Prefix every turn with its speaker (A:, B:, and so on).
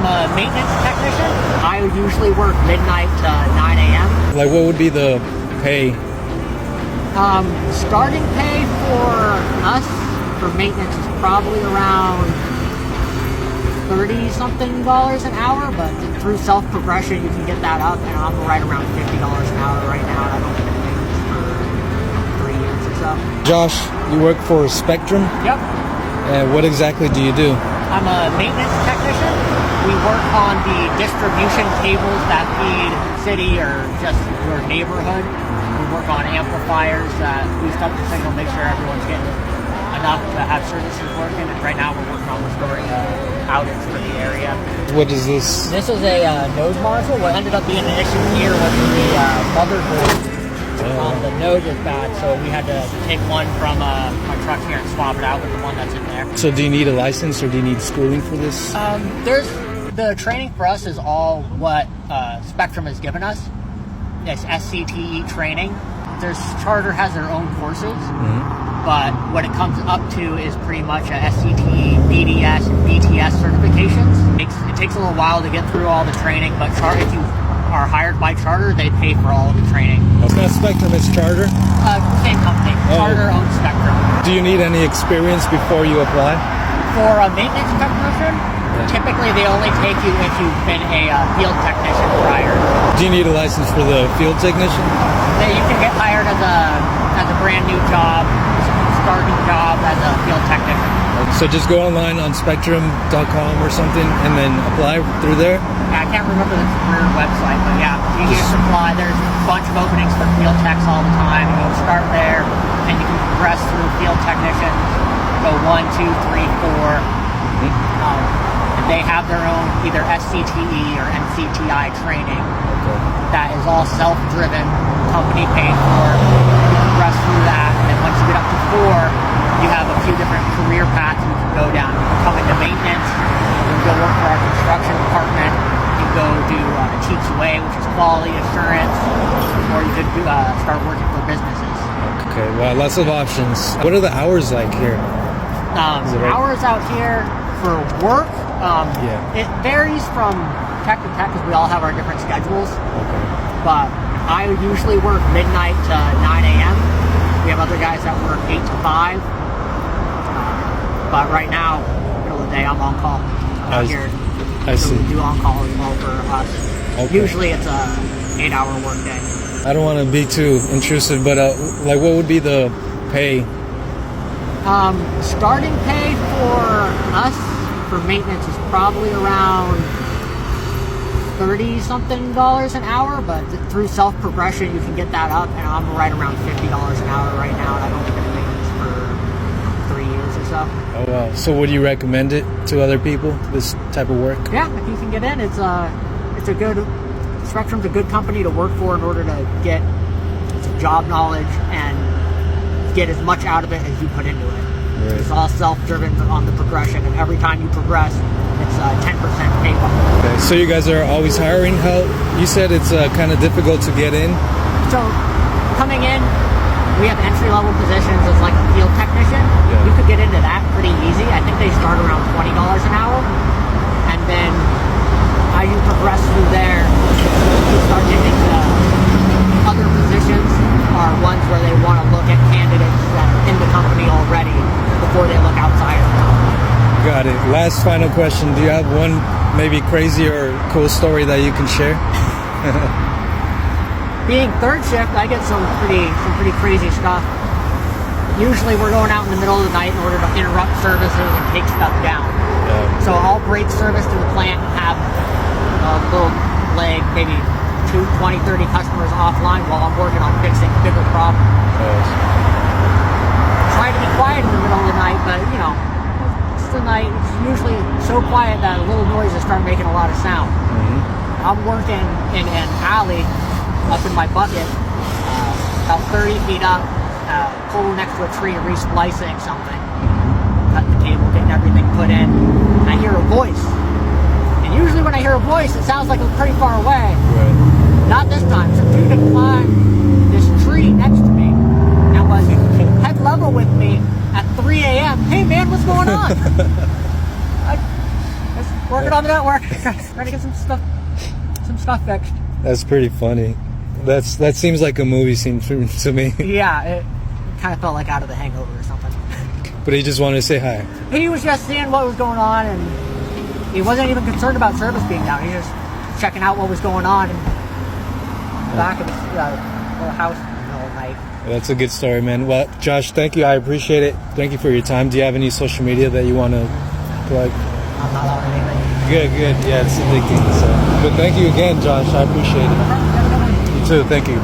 A: I'm a maintenance technician. I usually work midnight to 9 a.m.
B: Like, what would be the pay?
A: Starting pay for us for maintenance is probably around $30-something an hour, but through self-progression you can get that up, and I'm right around $50 an hour right now, and I've only been doing this for 3 years or so.
B: Josh, you work for Spectrum?
A: Yep.
B: And what exactly do you do?
A: I'm a maintenance technician. We work on the distribution cables that feed city or just your neighborhood. We work on amplifiers that boost up the signal, make sure everyone's getting enough to have services working. And right now we're working on restoring outage for the area.
B: What is this?
A: This is a node module. What ended up being an issue here was the motherboard. The node was bad, so we had to take one from my truck here and swap it out with the one that's in there.
B: So do you need a license or do you need schooling for this?
A: The training for us is all what Spectrum has given us. It's SCTE training. Charter has their own courses, but what it comes up to is pretty much a SCTE, BDS, and BTS certifications. It takes a little while to get through all the training, but if you are hired by Charter, they pay for all of the training.
B: It's not Spectrum, it's Charter?
A: Same company. Charter owns Spectrum.
B: Do you need any experience before you apply?
A: For a maintenance technician, typically they only take you if you've been a field technician prior.
B: Do you need a license for the field technician?
A: You can get hired as a brand new job, starting job as a field technician.
B: So just go online on spectrum.com or something and then apply through there?
A: Yeah, I can't remember the career website, but yeah, you can just apply. There's a bunch of openings for field techs all the time. You can start there and you can progress through field technicians, go 1, 2, 3, 4. And they have their own either SCTE or NCTI training that is all self-driven, company paid for. You progress through that, and then once you get up to 4, you have a few different career paths you can go down. You can come into maintenance, you can go work for our construction department, you can go do TQA, which is quality assurance, or you could start working for businesses.
B: Okay, well, lots of options. What are the hours like here?
A: Hours out here for work, it varies from tech to tech because we all have our different schedules.
B: Okay.
A: But I usually work midnight to 9 a.m. We have other guys that work 8 to 5. But right now, middle of the day, I'm on call out here.
B: I see.
A: We do on call as well for us.
B: Okay.
A: Usually it's a 8-hour work day.
B: I don't want to be too intrusive, but like, what would be the pay?
A: Starting pay for us for maintenance is probably around $30-something an hour, but through self-progression you can get that up, and I'm right around $50 an hour right now, and I've only been in maintenance for 3 years or so.
B: Oh wow! So would you recommend it to other people? This type of work?
A: Yeah, if you can get in, it's a good. Spectrum's a good company to work for in order to get some job knowledge and get as much out of it as you put into it. Right. It's all self-driven on the progression, and every time you progress, it's 10% pay bump.
B: Okay, so you guys are always hiring. How you said it's kind of difficult to get in?
A: So coming in, we have entry-level positions as like a field technician.
B: Yeah.
A: You could get into that pretty easy. I think they start around $20 an hour, and then as you progress through there, you start getting other positions are ones where they want to look at candidates that are in the company already before they look outside of the company.
B: Got it. Last final question. Do you have one maybe crazy or cool story that you can share?
A: Being third shift, I get some pretty crazy stuff. Usually we're going out in the middle of the night in order to interrupt services and take stuff down. Yeah. So I'll break service to the plant and have a little leg, maybe 20, 30 customers offline while I'm working on fixing bigger problems.
B: Yes.
A: Try to be quiet in the middle of the night, but you know, it's the night. It's usually so quiet that little noises start making a lot of sound. I'm working in an alley up in my bucket, about 30 feet up, pole next to a tree, resplicing something. Cut the cable, getting everything put in. And I hear a voice. And usually when I hear a voice, it sounds like it's pretty far away.
B: Right.
A: Not this time. So dude had climbed this tree next to me and was head level with me at 3 a.m. Hey man, what's going on? Working on the network. Trying to get some stuff fixed.
B: That's pretty funny. That seems like a movie scene to me.
A: Yeah, it kind of felt like Out of the Hangover or something.
B: But he just wanted to say hi.
A: He was just seeing what was going on, and he wasn't even concerned about service being down. He was just checking out what was going on in the back of his little house in the middle of the night.
B: That's a good story, man. Well, Josh, thank you. I appreciate it. Thank you for your time. Do you have any social media that you want to plug?
A: I'm not on anything.
B: Good. Yeah, it's addicting. So, but thank you again, Josh. I appreciate it. You too. Thank you.